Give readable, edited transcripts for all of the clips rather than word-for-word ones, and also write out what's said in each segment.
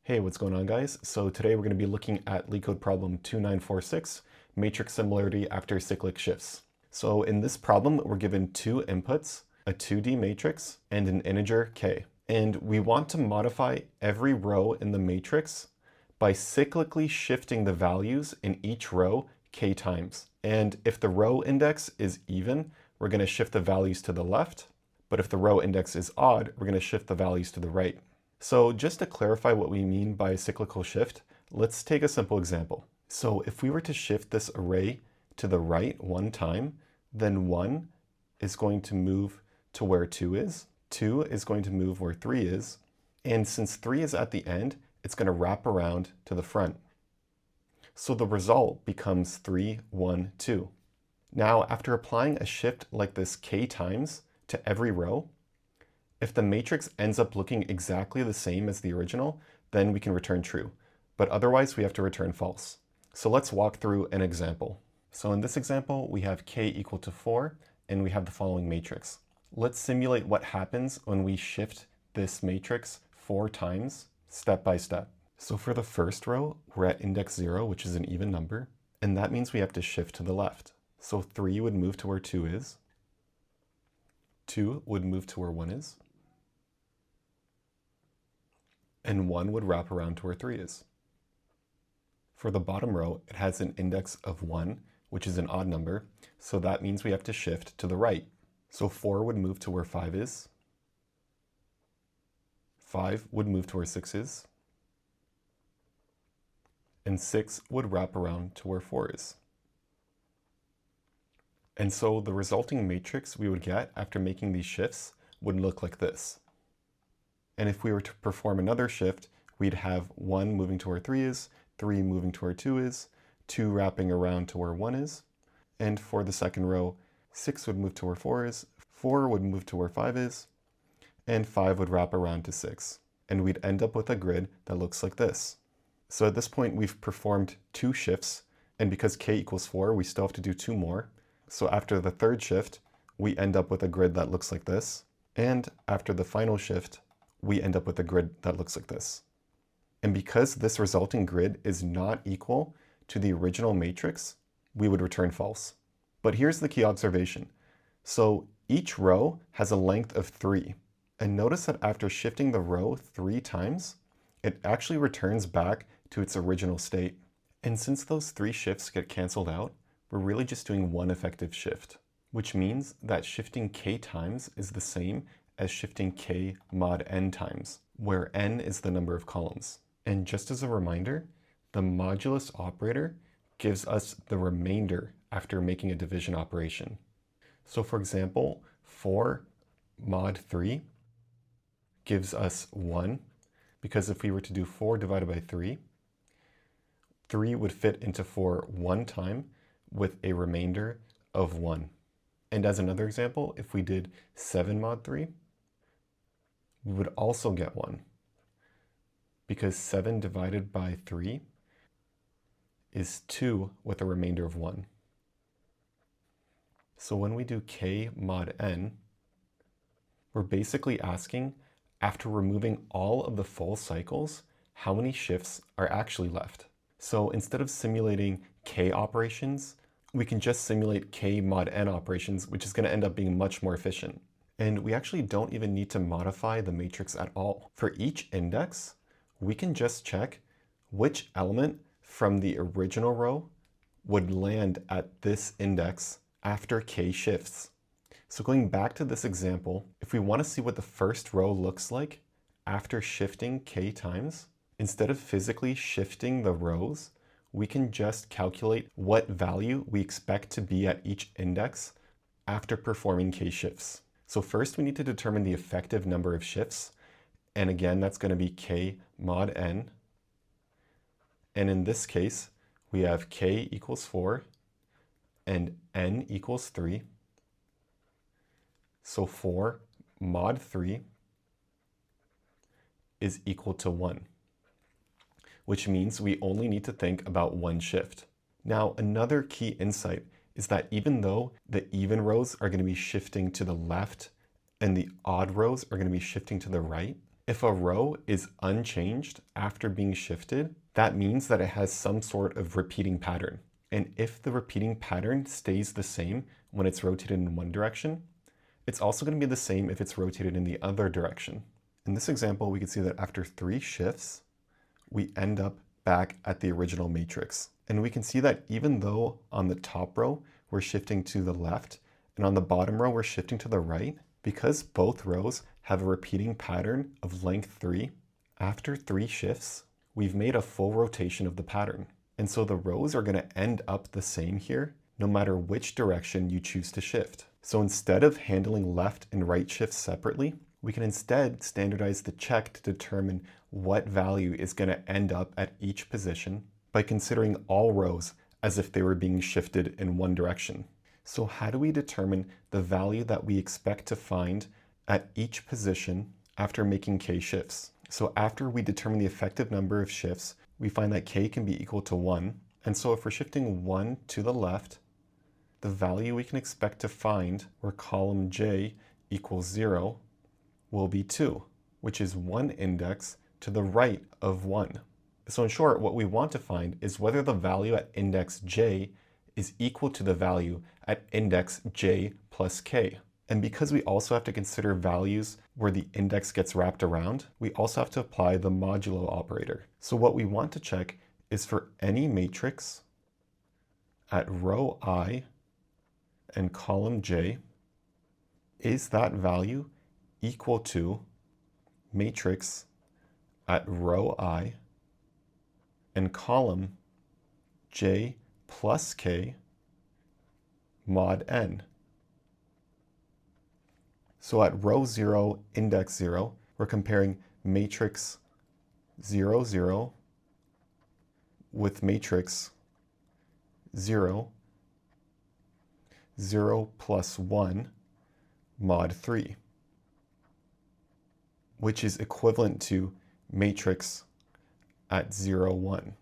Hey, what's going on, guys? So today we're going to be looking at LeetCode problem 2946, matrix similarity after cyclic shifts. So in this problem, we're given two inputs, a 2D matrix and an integer k. And we want to modify every row in the matrix by cyclically shifting the values in each row k times. And if the row index is even, we're going to shift the values to the left. But if the row index is odd, we're going to shift the values to the right. So just to clarify what we mean by cyclical shift, let's take a simple example. So if we were to shift this array to the right one time, then 1 is going to move to where 2 is, 2 is going to move where 3 is, and since 3 is at the end, it's going to wrap around to the front. So the result becomes 3, 1, 2. Now, after applying a shift like this k times to every row, if the matrix ends up looking exactly the same as the original, then we can return true. But otherwise, we have to return false. So let's walk through an example. So in this example, we have k equal to 4, and we have the following matrix. Let's simulate what happens when we shift this matrix 4 times, step by step. So for the first row, we're at index 0, which is an even number, and that means we have to shift to the left. So 3 would move to where 2 is, 2 would move to where 1 is, and 1 would wrap around to where 3 is. For the bottom row, it has an index of 1, which is an odd number, so that means we have to shift to the right. So 4 would move to where 5 is, 5 would move to where 6 is, and 6 would wrap around to where 4 is. And so the resulting matrix we would get after making these shifts would look like this. And if we were to perform another shift, we'd have 1 moving to where 3 is, 3 moving to where 2 is, 2 wrapping around to where 1 is. And for the second row, 6 would move to where 4 is, 4 would move to where 5 is, and 5 would wrap around to 6. And we'd end up with a grid that looks like this. So at this point, we've performed 2 shifts, and because k equals 4, we still have to do 2 more. So after the third shift, we end up with a grid that looks like this. And after the final shift, we end up with a grid that looks like this. And because this resulting grid is not equal to the original matrix, we would return false. But here's the key observation. So each row has a length of 3. And notice that after shifting the row 3 times, it actually returns back to its original state. And since those 3 shifts get canceled out, we're really just doing one effective shift, which means that shifting k times is the same as shifting k mod n times, where n is the number of columns. And just as a reminder, the modulus operator gives us the remainder after making a division operation. So for example, 4 mod 3 gives us 1, because if we were to do 4 divided by 3, 3 would fit into 4 one time with a remainder of 1. And as another example, if we did 7 mod 3, we would also get 1, because 7 divided by 3 is 2 with a remainder of 1. So when we do k mod n, we're basically asking, after removing all of the full cycles, how many shifts are actually left. So instead of simulating k operations, we can just simulate k mod n operations, which is going to end up being much more efficient. And we actually don't even need to modify the matrix at all. For each index, we can just check which element from the original row would land at this index after k shifts. So going back to this example, if we want to see what the first row looks like after shifting k times, instead of physically shifting the rows, we can just calculate what value we expect to be at each index after performing k shifts. So first we need to determine the effective number of shifts. And again, that's going to be k mod n. And in this case, we have k equals 4 and n equals 3. So 4 mod 3 is equal to 1, which means we only need to think about one shift. Now, another key insight is that even though the even rows are going to be shifting to the left and the odd rows are going to be shifting to the right, If a row is unchanged after being shifted, that means that it has some sort of repeating pattern. And if the repeating pattern stays the same when it's rotated in one direction, it's also going to be the same if it's rotated in the other direction. In this example, we can see that after 3 shifts, we end up back at the original matrix. And we can see that even though on the top row, we're shifting to the left, and on the bottom row, we're shifting to the right, because both rows have a repeating pattern of length 3, after 3 shifts, we've made a full rotation of the pattern. And so the rows are going to end up the same here, no matter which direction you choose to shift. So instead of handling left and right shifts separately, we can instead standardize the check to determine what value is going to end up at each position by considering all rows as if they were being shifted in one direction. So how do we determine the value that we expect to find at each position after making k shifts? So after we determine the effective number of shifts, we find that k can be equal to 1. And so if we're shifting 1 to the left, the value we can expect to find where column j equals 0 will be 2, which is 1 index to the right of 1. So in short, what we want to find is whether the value at index j is equal to the value at index j plus k. And because we also have to consider values where the index gets wrapped around, we also have to apply the modulo operator. So what we want to check is for any matrix at row I and column j, is that value equal to matrix at row I and column j plus k mod n. So at row 0, index 0, we're comparing matrix 0, 0 with matrix 0, 0 plus 1 mod 3, which is equivalent to matrix at 0, 1.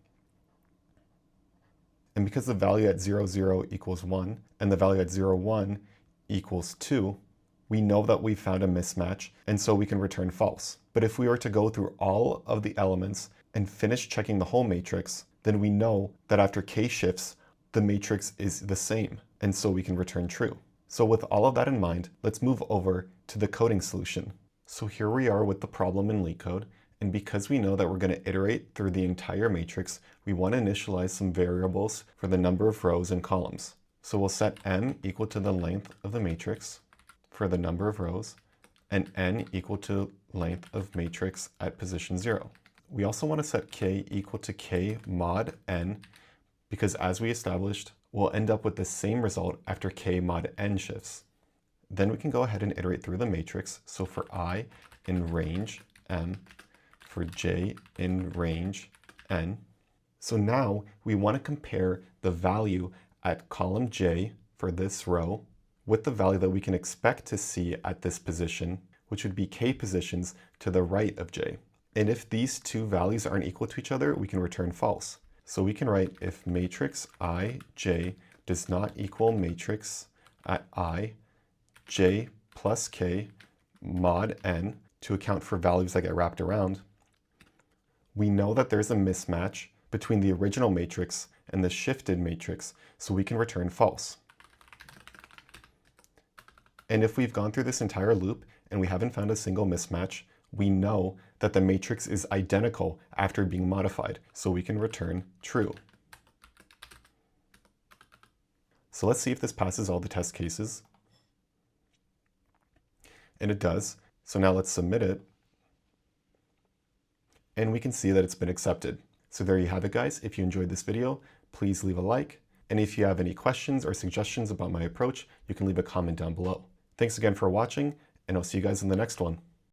And because the value at 0, 0 equals 1 and the value at 0, 1 equals 2, we know that we found a mismatch, and so we can return false. But if we were to go through all of the elements and finish checking the whole matrix, then we know that after k shifts, the matrix is the same, and so we can return true. So with all of that in mind, let's move over to the coding solution. So here we are with the problem in LeetCode, and because we know that we're going to iterate through the entire matrix, we want to initialize some variables for the number of rows and columns. So we'll set m equal to the length of the matrix for the number of rows, and n equal to length of matrix at position 0. We also want to set k equal to k mod n, because as we established, we'll end up with the same result after k mod n shifts. Then we can go ahead and iterate through the matrix. So for I in range m, for j in range n. So now we want to compare the value at column j for this row with the value that we can expect to see at this position, which would be k positions to the right of j. And if these two values aren't equal to each other, we can return false. So we can write if matrix I, j does not equal matrix at I, j plus k mod n to account for values that get wrapped around, we know that there's a mismatch between the original matrix and the shifted matrix, so we can return false. And if we've gone through this entire loop and we haven't found a single mismatch, we know that the matrix is identical after being modified, so we can return true. So let's see if this passes all the test cases. And it does. So now let's submit it. And we can see that it's been accepted. So there you have it, guys. If you enjoyed this video, please leave a like. And if you have any questions or suggestions about my approach, you can leave a comment down below. Thanks again for watching, and I'll see you guys in the next one.